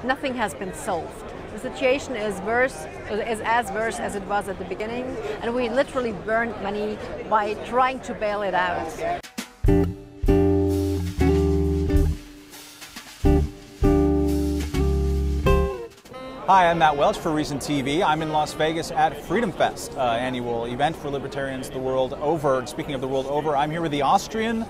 nothing has been solved. The situation is as worse as it was at the beginning, and we literally burned money by trying to bail it out. Hi, I'm Matt Welch for Reason TV. I'm in Las Vegas at Freedom Fest, annual event for libertarians the world over. And speaking of the world over, I'm here with the Austrian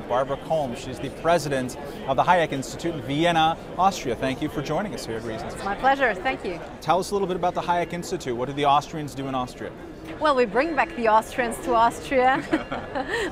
Barbara Kolm. She's the president of the Hayek Institute in Vienna, Austria. Thank you for joining us here at Reason. It's my pleasure. Thank you. Tell us a little bit about the Hayek Institute. What do the Austrians do in Austria? Well, we bring back the Austrians to Austria.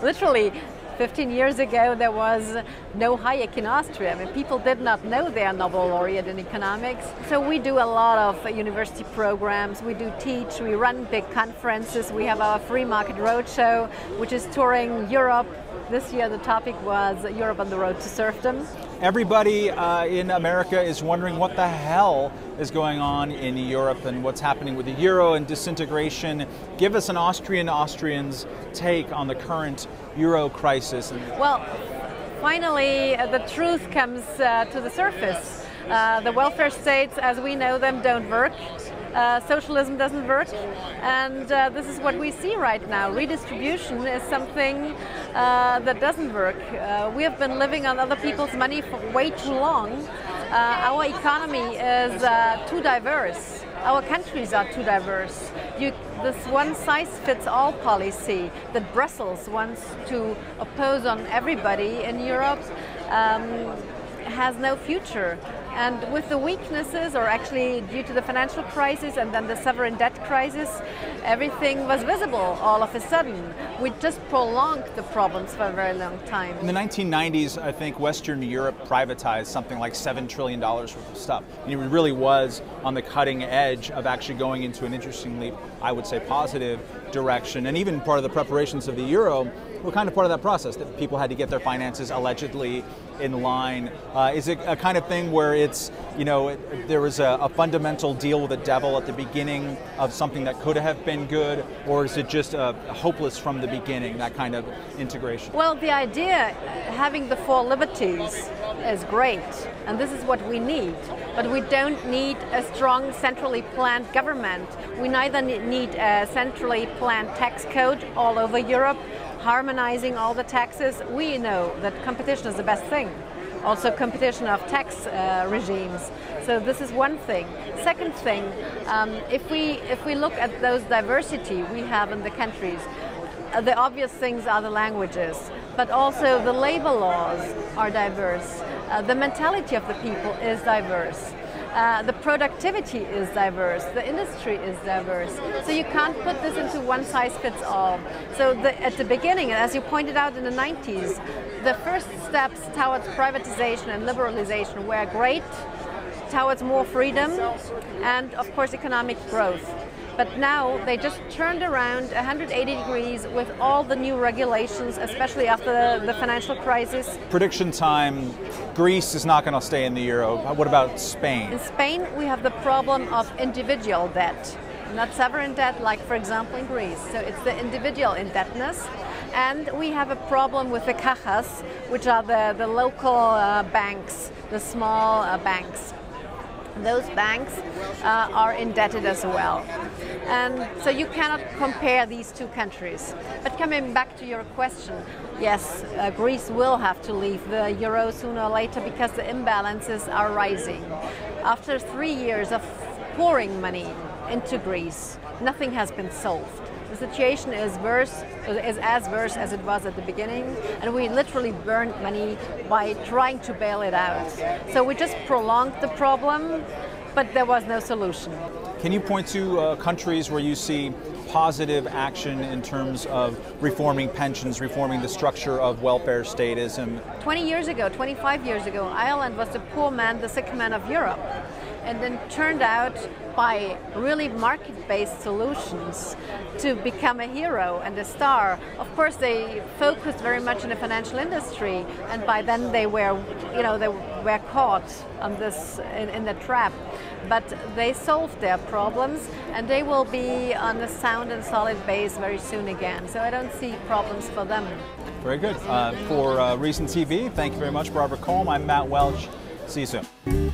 Literally. 15 years ago, there was no Hayek in Austria. I mean, people did not know their Nobel laureate in economics. So we do a lot of university programs. We do teach, we run big conferences. We have our free market roadshow, which is touring Europe. This year, the topic was Europe on the road to serfdom. Everybody in America is wondering what the hell is going on in Europe and what's happening with the euro and disintegration. Give us an Austrian's take on the current euro crisis. Well, finally, the truth comes to the surface. The welfare states, as we know them, don't work. Socialism doesn't work, and this is what we see right now. Redistribution is something that doesn't work. We have been living on other people's money for way too long. Our economy is too diverse. Our countries are too diverse. This one-size-fits-all policy that Brussels wants to oppose on everybody in Europe has no future. And with the weaknesses, or actually due to the financial crisis and then the sovereign debt crisis, everything was visible all of a sudden. We just prolonged the problems for a very long time. In the 1990s, I think Western Europe privatized something like $7 trillion worth of stuff. And it really was on the cutting edge of actually going into an interestingly, I would say, positive direction. And even part of the preparations of the euro were kind of part of that process, that people had to get their finances allegedly in line. Is it a kind of thing where it's, there was a fundamental deal with the devil at the beginning of something that could have been good, or is it just hopeless from the beginning, that kind of integration? Well, the idea, having the four liberties, is great, and this is what we need. But we don't need a strong centrally planned government. We neither need a centrally planned tax code all over Europe, harmonizing all the taxes. We know that competition is the best thing. Also competition of tax regimes. So this is one thing. Second thing, if we look at those diversity we have in the countries, the obvious things are the languages, but also the labor laws are diverse. The mentality of the people is diverse. The productivity is diverse, the industry is diverse. So you can't put this into one size fits all. So at the beginning, as you pointed out in the 90s, the first steps towards privatization and liberalization were great, towards more freedom and of course economic growth. But now they just turned around 180 degrees with all the new regulations, especially after the financial crisis. Prediction time, Greece is not going to stay in the euro. What about Spain? In Spain, we have the problem of individual debt, not sovereign debt like, for example, in Greece. So it's the individual indebtedness. And we have a problem with the cajas, which are the local banks, the small banks. Those banks are indebted as well. And so you cannot compare these two countries. But coming back to your question, yes, Greece will have to leave the euro sooner or later because the imbalances are rising. After 3 years of pouring money into Greece, nothing has been solved. The situation is as worse as it was at the beginning, and we literally burned money by trying to bail it out. So we just prolonged the problem, but there was no solution. Can you point to countries where you see positive action in terms of reforming pensions, reforming the structure of welfare statism? 20 years ago, 25 years ago, Ireland was the poor man, the sick man of Europe. And then turned out by really market-based solutions to become a hero and a star. Of course, they focused very much in the financial industry, and by then they were, they were caught on this in the trap. But they solved their problems, and they will be on a sound and solid base very soon again. So I don't see problems for them. Very good. For Reason TV, thank you very much, Barbara Kolm. I'm Matt Welch. See you soon.